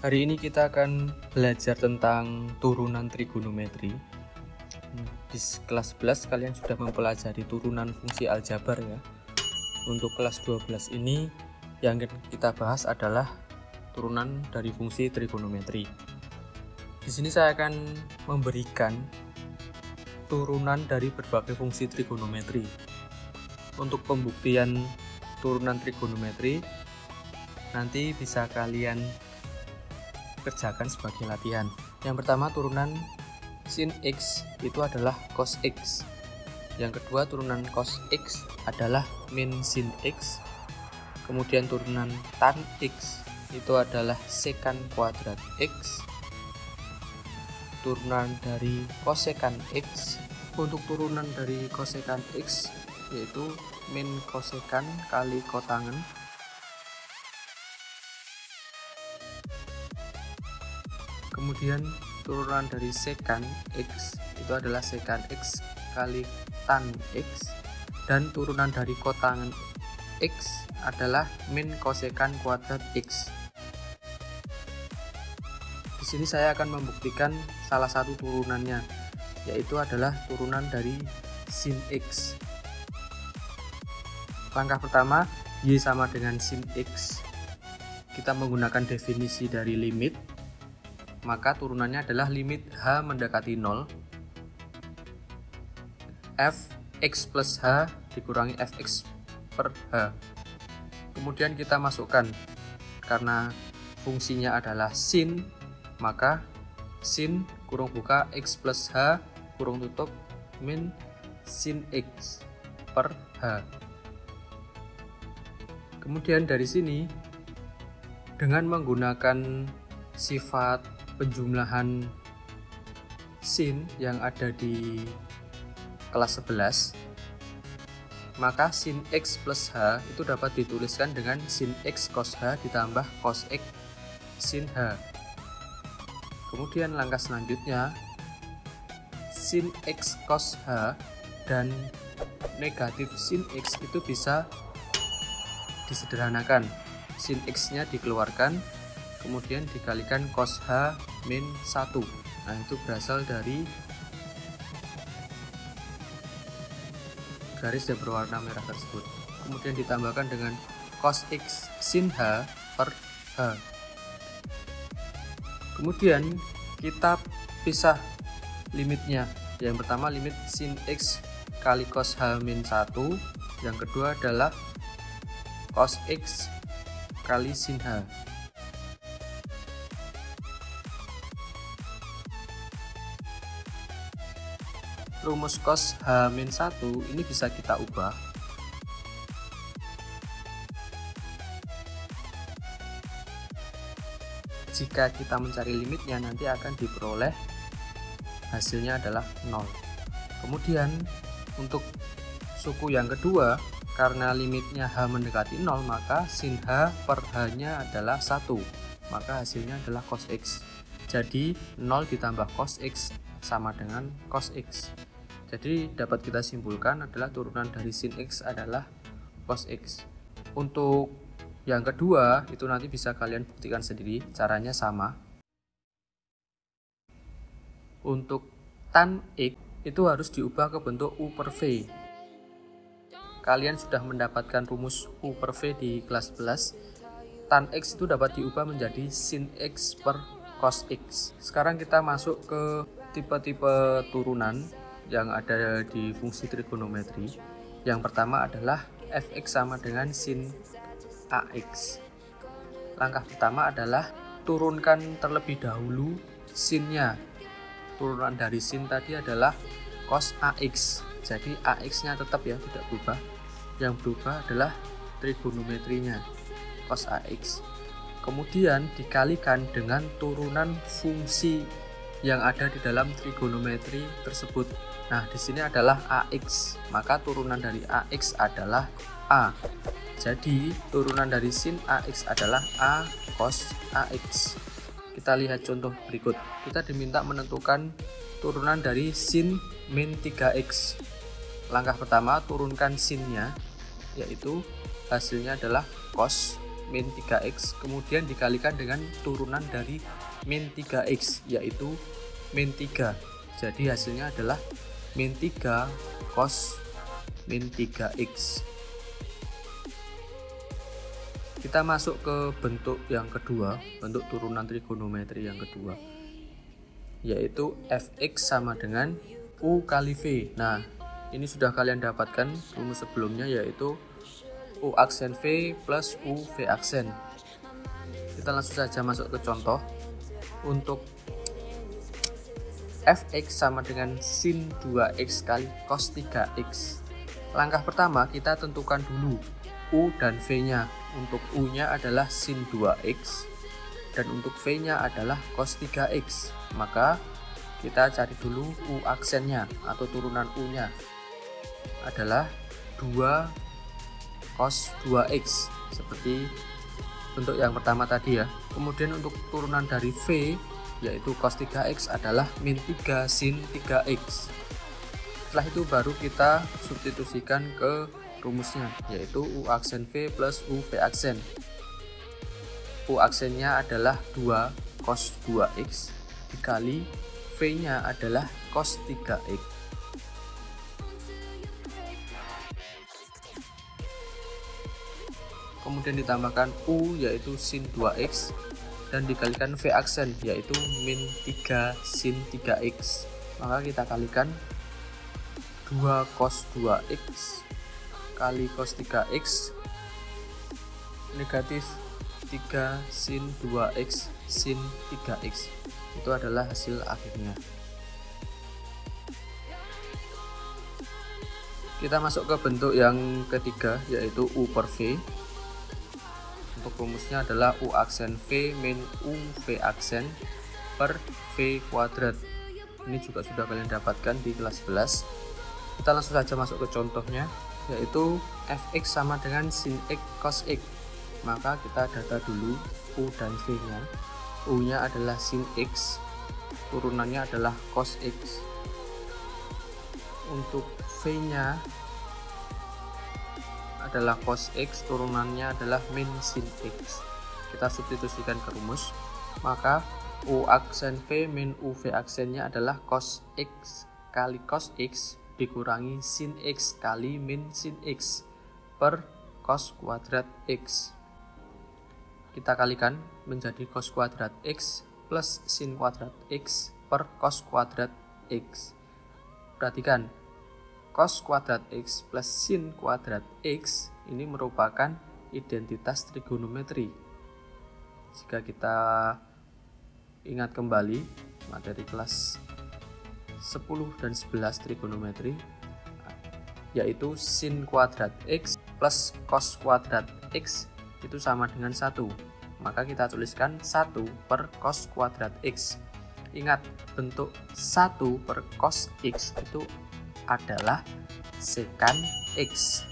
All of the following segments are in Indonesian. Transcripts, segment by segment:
Hari ini kita akan belajar tentang turunan trigonometri. Di kelas 11 kalian sudah mempelajari turunan fungsi aljabar ya. Untuk kelas 12 ini yang kita bahas adalah turunan dari fungsi trigonometri. Di sini saya akan memberikan turunan dari berbagai fungsi trigonometri. Untuk pembuktian turunan trigonometri nanti bisa kalian kerjakan sebagai latihan. Yang pertama, turunan sin X itu adalah cos X. Yang kedua, turunan cos X adalah min sin X. Kemudian turunan tan X itu adalah secant kuadrat X. Turunan dari kosekan X. Untuk turunan dari kosekan X yaitu min kosekan kali kotangen. Kemudian turunan dari secant X itu adalah secant X kali tan X, dan turunan dari kotangen X adalah min kosekan kuadrat X. Di sini saya akan membuktikan salah satu turunannya, yaitu adalah turunan dari sin X. Langkah pertama, Y sama dengan sin X. Kita menggunakan definisi dari limit, maka turunannya adalah limit H mendekati 0 Fx plus H dikurangi Fx per H. Kemudian kita masukkan, karena fungsinya adalah sin, maka sin kurung buka X plus H kurung tutup min sin X per H. Kemudian dari sini dengan menggunakan sifat penjumlahan sin yang ada di kelas 11, maka sin X plus H itu dapat dituliskan dengan sin X cos H ditambah cos X sin H. Kemudian langkah selanjutnya, sin X cos H dan negatif sin X itu bisa disederhanakan. Sin X nya dikeluarkan, kemudian dikalikan cos H min 1. Nah, itu berasal dari garis yang berwarna merah tersebut. Kemudian ditambahkan dengan cos X sin H per H. Kemudian kita pisah limitnya. Yang pertama limit sin X kali cos H min 1. Yang kedua adalah cos X kali sin H. Rumus cos H-1 ini bisa kita ubah. Jika kita mencari limitnya, nanti akan diperoleh hasilnya adalah 0. Kemudian untuk suku yang kedua, karena limitnya H mendekati 0, maka sin H per H nya adalah 1, maka hasilnya adalah cos X. Jadi 0 ditambah cos X sama dengan cos X. Jadi dapat kita simpulkan adalah turunan dari sin X adalah cos X. Untuk yang kedua itu nanti bisa kalian buktikan sendiri, caranya sama. Untuk tan X itu harus diubah ke bentuk U per V. Kalian sudah mendapatkan rumus U per V di kelas 11. Tan X itu dapat diubah menjadi sin X per cos X. Sekarang kita masuk ke tipe-tipe turunan yang ada di fungsi trigonometri. Yang pertama adalah Fx sama dengan sin Ax. Langkah pertama adalah turunkan terlebih dahulu sinnya. Turunan dari sin tadi adalah cos Ax. Jadi Ax nya tetap ya, tidak berubah. Yang berubah adalah trigonometrinya, cos Ax. Kemudian dikalikan dengan turunan fungsi yang ada di dalam trigonometri tersebut. Nah, di sini adalah Ax, maka turunan dari Ax adalah A. Jadi, turunan dari sin Ax adalah A cos Ax. Kita lihat contoh berikut. Kita diminta menentukan turunan dari sin min 3x. Langkah pertama, turunkan sinnya, yaitu hasilnya adalah cos min 3x kemudian dikalikan dengan turunan dari min 3x yaitu min 3. Jadi hasilnya adalah min 3 cos min 3x. Kita masuk ke bentuk yang kedua, bentuk turunan trigonometri yang kedua, yaitu fx sama dengan u kali v. Nah, ini sudah kalian dapatkan rumus sebelumnya, yaitu u aksen v plus u v aksen. Kita langsung saja masuk ke contoh. Untuk fx sama dengan sin 2x kali cos 3x. Langkah pertama kita tentukan dulu u dan v nya. Untuk u nya adalah sin 2x dan untuk v nya adalah cos 3x. Maka kita cari dulu u aksennya atau turunan u nya adalah 2 cos 2x seperti bentuk yang pertama tadi ya. Kemudian untuk turunan dari v yaitu cos 3x adalah min 3 sin 3x. Setelah itu baru kita substitusikan ke rumusnya, yaitu u aksen v plus u v aksen. U aksennya adalah 2 cos 2x dikali v nya adalah cos 3x. Kemudian ditambahkan u yaitu sin 2x dan dikalikan v aksen yaitu min 3 sin 3x. Maka kita kalikan 2 cos 2x kali cos 3x negatif 3 sin 2x sin 3x. Itu adalah hasil akhirnya. Kita masuk ke bentuk yang ketiga, yaitu u per v. Untuk rumusnya adalah u aksen v min u v aksen per v kuadrat. Ini juga sudah kalian dapatkan di kelas 11. Kita langsung saja masuk ke contohnya, yaitu fx sama dengan sin x cos x. Maka kita data dulu u dan v nya. U nya adalah sin x, turunannya adalah cos x. Untuk v nya adalah cos x, turunannya adalah min sin x. Kita substitusikan ke rumus, maka u aksen v min u v aksennya adalah cos x kali cos x dikurangi sin x kali min sin x per cos kuadrat x. Kita kalikan menjadi cos kuadrat x plus sin kuadrat x per cos kuadrat x. Perhatikan, cos kuadrat x plus sin kuadrat x ini merupakan identitas trigonometri. Jika kita ingat kembali materi kelas 10 dan 11 trigonometri, yaitu sin kuadrat x plus cos kuadrat x itu sama dengan 1. Maka kita tuliskan 1 per cos kuadrat x. Ingat, bentuk 1 per cos x itu adalah sekan x.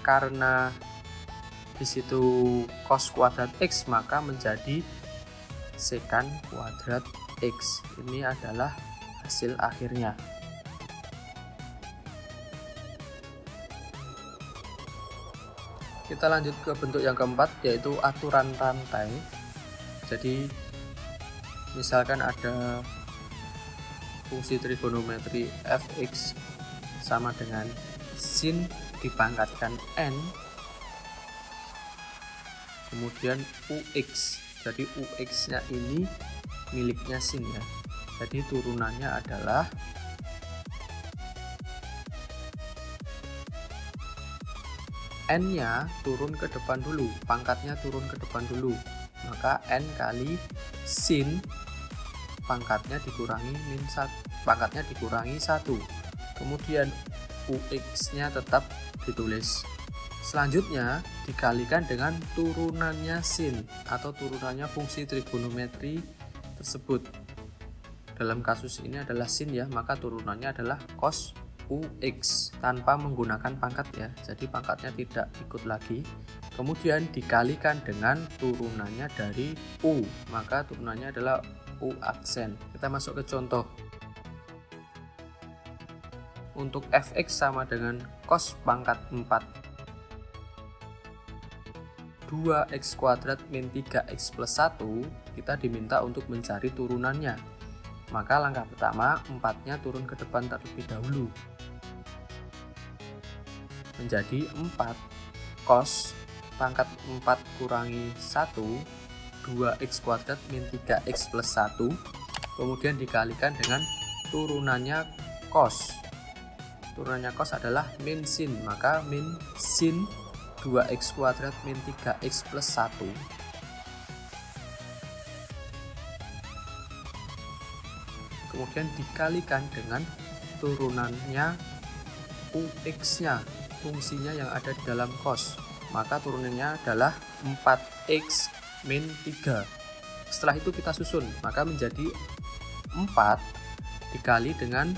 Karena di situ cos kuadrat x, maka menjadi sekan kuadrat x. Ini adalah hasil akhirnya. Kita lanjut ke bentuk yang keempat, yaitu aturan rantai. Jadi misalkan ada fungsi trigonometri fx sama dengan sin dipangkatkan n, kemudian ux. Jadi ux nya ini miliknya sin ya. Jadi turunannya adalah n nya turun ke depan dulu, pangkatnya turun ke depan dulu. Maka n kali sin pangkatnya dikurangi min 1, pangkatnya dikurangi 1. Kemudian ux nya tetap ditulis. Selanjutnya dikalikan dengan turunannya sin atau turunannya fungsi trigonometri tersebut. Dalam kasus ini adalah sin ya, maka turunannya adalah cos ux tanpa menggunakan pangkat ya. Jadi pangkatnya tidak ikut lagi. Kemudian dikalikan dengan turunannya dari u, maka turunannya adalah u aksen. Kita masuk ke contoh. Untuk fx sama dengan cos pangkat 4. 2x kuadrat min 3x plus 1, kita diminta untuk mencari turunannya. Maka langkah pertama, 4-nya turun ke depan terlebih dahulu. Menjadi 4 cos pangkat 4 kurangi 1, 2x kuadrat min 3x plus 1, kemudian dikalikan dengan turunannya cos. Turunannya cos adalah min sin, maka min sin 2x kuadrat min 3x plus 1. Kemudian dikalikan dengan turunannya ux-nya, fungsinya yang ada di dalam cos. Maka turunannya adalah 4x min 3. Setelah itu kita susun, maka menjadi 4 dikali dengan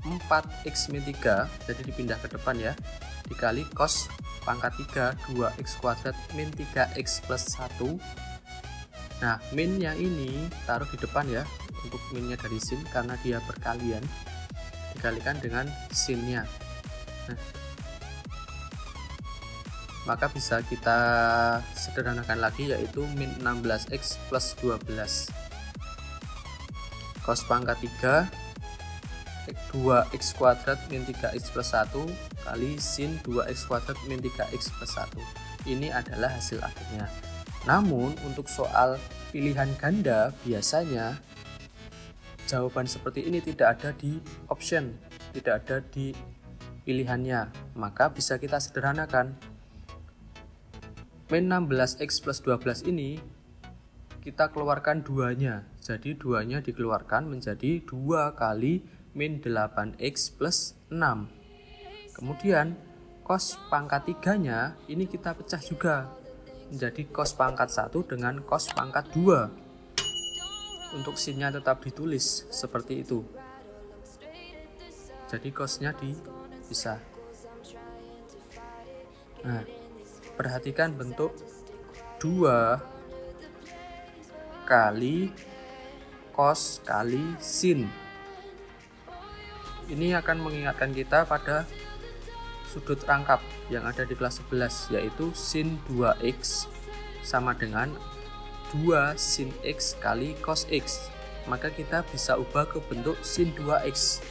4x min 3, jadi dipindah ke depan ya, dikali cos pangkat 3 2x kuadrat min 3x plus 1. Nah, minnya ini taruh di depan ya, untuk minnya dari sin karena dia berkalian, dikalikan dengan sinnya. Nah, maka bisa kita sederhanakan lagi, yaitu min 16x plus 12. Cos pangkat 3 2x kuadrat min 3x plus 1 kali sin 2x kuadrat min 3x plus 1. Ini adalah hasil akhirnya. Namun untuk soal pilihan ganda, biasanya jawaban seperti ini tidak ada di option, tidak ada di pilihannya. Maka bisa kita sederhanakan. Min 16x plus 12 ini kita keluarkan duanya. Jadi duanya dikeluarkan menjadi 2 kali min 8x plus 6. Kemudian cos pangkat 3-nya ini kita pecah juga menjadi cos pangkat 1 dengan cos pangkat 2. Untuk sinnya tetap ditulis seperti itu. Jadi cosnya dipisah. Nah, perhatikan bentuk 2 kali cos kali sin. Ini akan mengingatkan kita pada sudut rangkap yang ada di kelas 11, yaitu sin 2x sama dengan 2 sin x kali cos x. Maka kita bisa ubah ke bentuk sin 2x.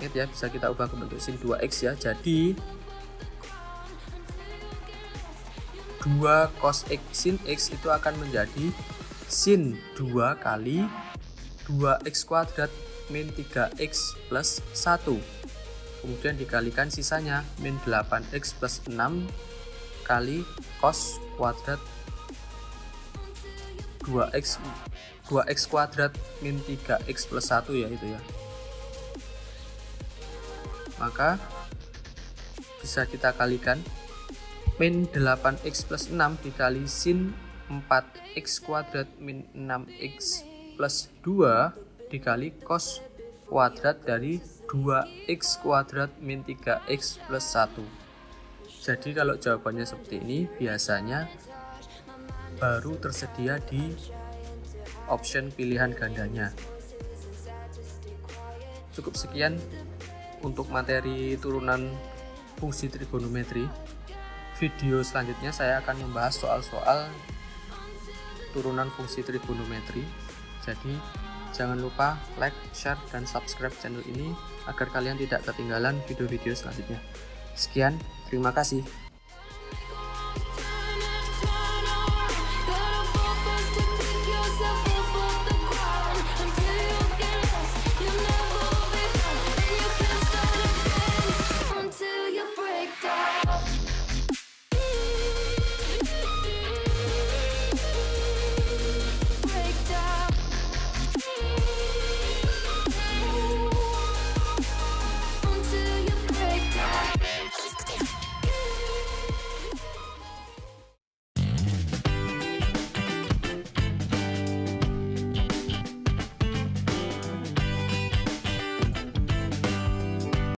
Ingat ya, bisa kita ubah ke bentuk sin 2x ya. Jadi 2 cos x sin x itu akan menjadi sin 2 kali 2x kuadrat min 3x plus 1. Kemudian dikalikan sisanya min 8x plus 6 kali cos kuadrat 2x kuadrat min 3x plus 1 ya itu ya. Maka bisa kita kalikan min 8x plus 6 dikali sin 4x kuadrat min 6x plus 2 dikali cos kuadrat dari 2x kuadrat min 3x plus 1. Jadi kalau jawabannya seperti ini, biasanya baru tersedia di option pilihan gandanya. Cukup sekian untuk materi turunan fungsi trigonometri. Video selanjutnya saya akan membahas soal-soal turunan fungsi trigonometri. Jadi jangan lupa like, share, dan subscribe channel ini agar kalian tidak ketinggalan video-video selanjutnya. Sekian, terima kasih.